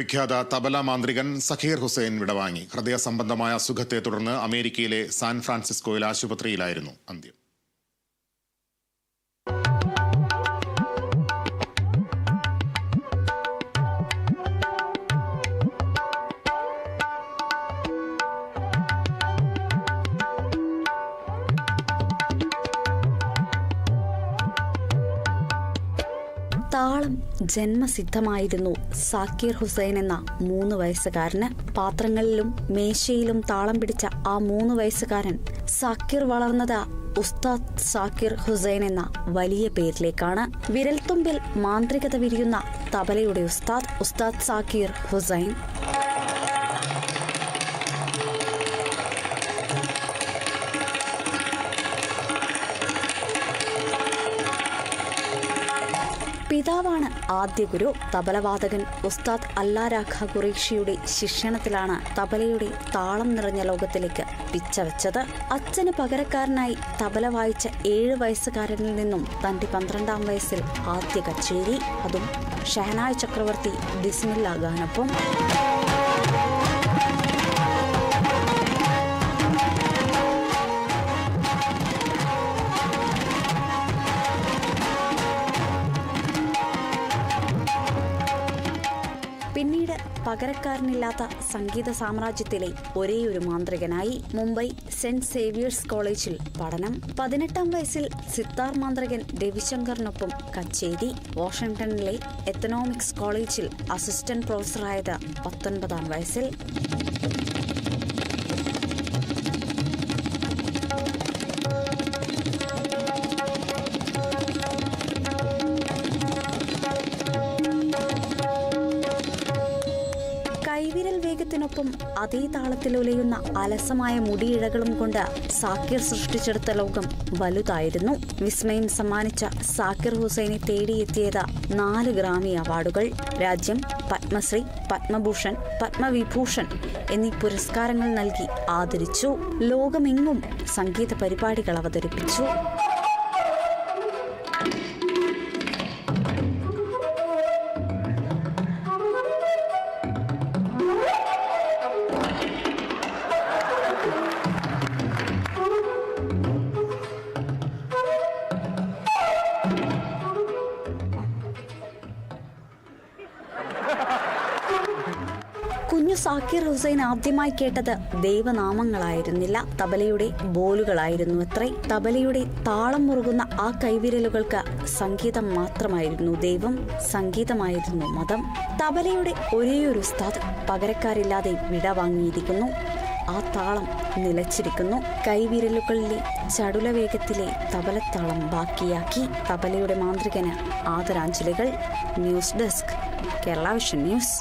വിഖ്യാത തബല മാന്ത്രികൻ സക്കീർ ഹുസൈൻ വിടവാങ്ങി. ഹൃദയ സംബന്ധമായ അസുഖത്തെ തുടർന്ന് അമേരിക്കയിലെ സാൻ ഫ്രാൻസിസ്കോയിൽ ആശുപത്രിയിലായിരുന്നു അന്ത്യം. താളം ജന്മസിദ്ധമായിരുന്നു സാക്കിർ ഹുസൈൻ എന്ന 3 വയസ്സുകാരന്. പാത്രങ്ങളിലും മേശയിലും താളം പിടിച്ച ആ 3 വയസ്സുകാരൻ സാക്കിർ വളർന്നത് ഉസ്താദ് സാക്കിർ ഹുസൈൻ എന്ന വലിയ പേരിലേക്കാണ്. വിരൽത്തുമ്പിൽ മാന്ത്രികത വിരിയുന്ന തബലയുടെ ഉസ്താദ് സാക്കിർ ഹുസൈൻ. പിതാവാണ് ആദ്യ ഗുരു. തബലവാദകൻ ഉസ്താദ് അല്ലാരാഖ ഖുറൈഷിയുടെ ശിക്ഷണത്തിലാണ് തബലയുടെ താളം നിറഞ്ഞ ലോകത്തിലേക്ക് പിച്ചവെച്ചത്. അച്ഛന് പകരക്കാരനായി തബല വായിച്ച 7 വയസ്സുകാരനിൽ നിന്നും തന്റെ 12-ാം വയസ്സിൽ ആദ്യ കച്ചേരി, അതും ഷഹനായ് ചക്രവർത്തി ബിസ്മില്ലാ ഗാനൊപ്പം. പിന്നീട് പകരക്കാരനില്ലാത്ത സംഗീത സാമ്രാജ്യത്തിലെ ഒരേയൊരു മാന്ത്രികനായി. മുംബൈ സെന്റ് സേവിയേഴ്സ് കോളേജിൽ പഠനം. 18-ാം വയസ്സിൽ സിത്താർ മാന്ത്രികൻ രവിശങ്കറിനൊപ്പം കച്ചേരി. വാഷിംഗ്ടണിലെ എക്കണോമിക്സ് കോളേജിൽ അസിസ്റ്റന്റ് പ്രൊഫസറായത് 19-ാം വയസ്സിൽ. കൈവിരൽ വേഗത്തിനൊപ്പം അതേ താളത്തിലുലയുന്ന അലസമായ മുടിയിഴകളും കൊണ്ട് സാക്കിർ സൃഷ്ടിച്ചെടുത്ത ലോകം വലുതായിരുന്നു. വിസ്മയം സമ്മാനിച്ച സാക്കിർ ഹുസൈനെ തേടിയെത്തിയത് 4 ഗ്രാമി അവാർഡുകൾ. രാജ്യം പത്മശ്രീ, പത്മഭൂഷൺ, പത്മവിഭൂഷൺ എന്നീ പുരസ്കാരങ്ങൾ നൽകി ആദരിച്ചു. ലോകമെങ്ങും സംഗീത പരിപാടികൾ അവതരിപ്പിച്ചു. കുഞ്ഞു സാക്കിർ ഹുസൈൻ ആദ്യമായി കേട്ടത് ദൈവനാമങ്ങളായിരുന്നില്ല, തബലയുടെ ബോലുകളായിരുന്നു അത്രേ. തബലയുടെ താളം മുറുകുന്ന ആ കൈവിരലുകൾക്ക് സംഗീതം മാത്രമായിരുന്നു ദൈവം, സംഗീതമായിരുന്നു മതം. തബലയുടെ ഒരേയൊരു ഉസ്താദ് പകരക്കാരില്ലാതെ വിടവാങ്ങിയിരിക്കുന്നു. ആ താളം നിലച്ചിരിക്കുന്നു. കൈവിരലുകളിലെ ചടുലവേഗത്തിലെ തബലത്താളം ബാക്കിയാക്കി. തബലയുടെ മാന്ത്രികന് ആദരാഞ്ജലികൾ. News desk, Kerala vision news.